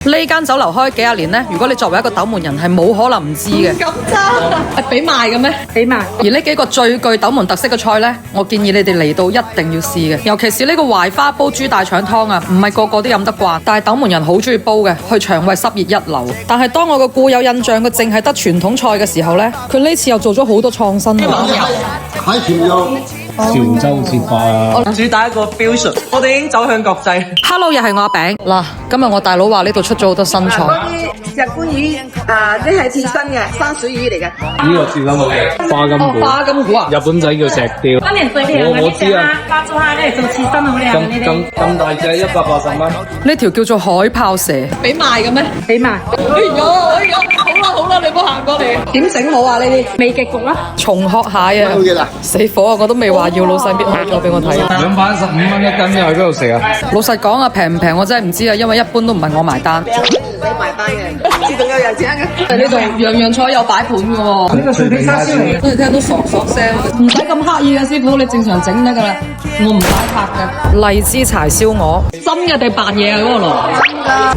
呢間酒樓開幾廿年呢，如果你作為一個斗門人，係冇可能唔知嘅。咁渣，係俾賣嘅咩？俾賣。而呢幾個最具斗門特色嘅菜呢，我建議你哋嚟到一定要試嘅。尤其是呢個懷花煲豬大腸湯啊，唔係個個都飲得慣，但係斗門人好中意煲嘅，去腸胃濕熱一流。但係當我個固有印象佢淨係得傳統菜嘅時候呢，佢呢次又做咗好多創新喎。海豚肉。潮州切法啊！主打一個標準，我哋已經走向國際。Hello， 又係我阿餅嗱，今日我大佬話呢度出咗好多新菜。嗰啲石棺魚呢係刺身嘅山水魚嚟嘅。呢個刺身好嘅，花金股。花金股啊！日本仔叫石雕。今年最靚我知啊。花珠蝦咧做刺身好靚嘅呢啲。咁大隻180蚊。呢條叫做海豹蛇，俾賣嘅咩？俾賣。哎呀，好啦，你唔好行過嚟。點整好啊？呢啲美極焗啦。松殼蟹啊！死火啊！我都未話要，老細搣開咗俾我睇。兩板15蚊一斤，又去邊度食啊？老實講啊，平唔平我真係唔知啊，因為一般都唔係我埋單。你埋單嘅，自動有人請嘅。呢度樣樣菜有擺盤嘅喎。呢個脆皮叉燒嚟，我哋聽到嗦嗦聲。唔使咁刻意嘅師傅，你正常整得㗎啦。我唔擺拍嘅。荔枝柴燒鵝，真嘅定扮嘢啊？嗰個爐。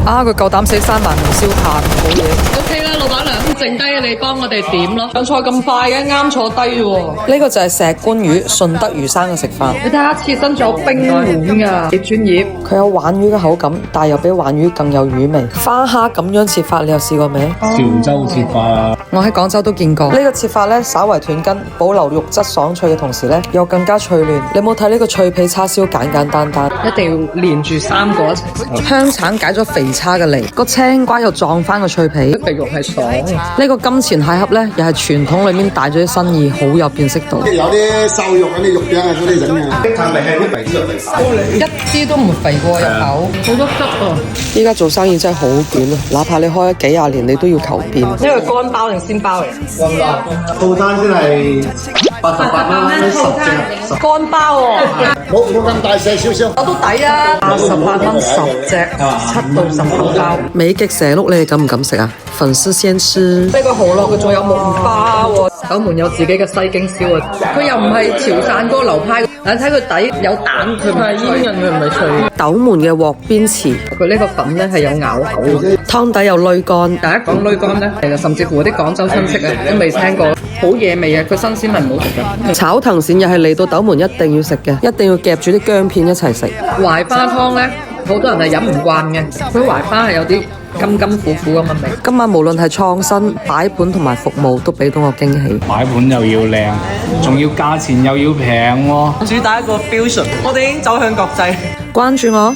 啊！佢夠膽死山萬紅燒炭，好嘢。OK 啦，老闆娘，剩低嘅你幫我哋點咯。上菜咁快嘅，啱坐低喎。呢個就係石棺魚，順德魚生嘅食法。你睇下切身仲有冰碗㗎，幾專業。佢有鯇魚嘅口感，但又比鯇魚更有魚味。花蝦咁樣切法，你有試過未？潮州切法啊！我喺廣州都見過。呢個切法咧，稍為斷筋，保留肉質爽脆嘅同時咧，又更加脆嫩。你冇睇呢個脆皮叉燒簡簡單單，一定要連住3個一齊食。香橙解咗肥叉嘅脷，個青瓜又撞翻個脆皮。肥肉係爽嘅。呢個金錢蟹盒咧，又係傳統裏面帶咗啲新意，好有辨識度。有啲瘦肉嗰啲肉餅啊，嗰啲整嘅。係咪係啲肥肉嚟打？一啲都唔肥過入口，好多汁啊！依家做生意真係好卷啊！哪怕你開咗幾廿年，你都要求變。呢個乾包定鮮包嚟？套餐先係88蚊10隻。乾包喎，冇咁大細少少。我都抵啊！18蚊10隻，7到10口包。美極蛇碌，你哋敢唔敢食啊？粉絲先吃。呢個蠔落佢仲有木巴喎，斗門有自己嘅西京燒啊！佢又唔係潮汕嗰個流派，但睇佢底有蛋，佢唔係煙韌，佢唔係脆。斗門嘅鑊邊糍，佢呢個粉咧係有咬口嘅，湯底又瀝乾。大家講瀝乾咧，其實甚至乎啲廣州親戚啊都未聽過，好野味啊！佢新鮮係唔好食嘅。炒藤鱔又係嚟到斗門一定要食嘅，一定要夾住啲薑片一齊食。懷花湯咧，好多人係飲唔慣嘅，佢懷花係有啲甘甘苦苦咁嘅味。今晚無論係創新擺盤同埋服務，都俾到我驚喜。擺盤又要靚，仲要價錢又要平喎。主打一個標準，我哋已經走向國際。關注我。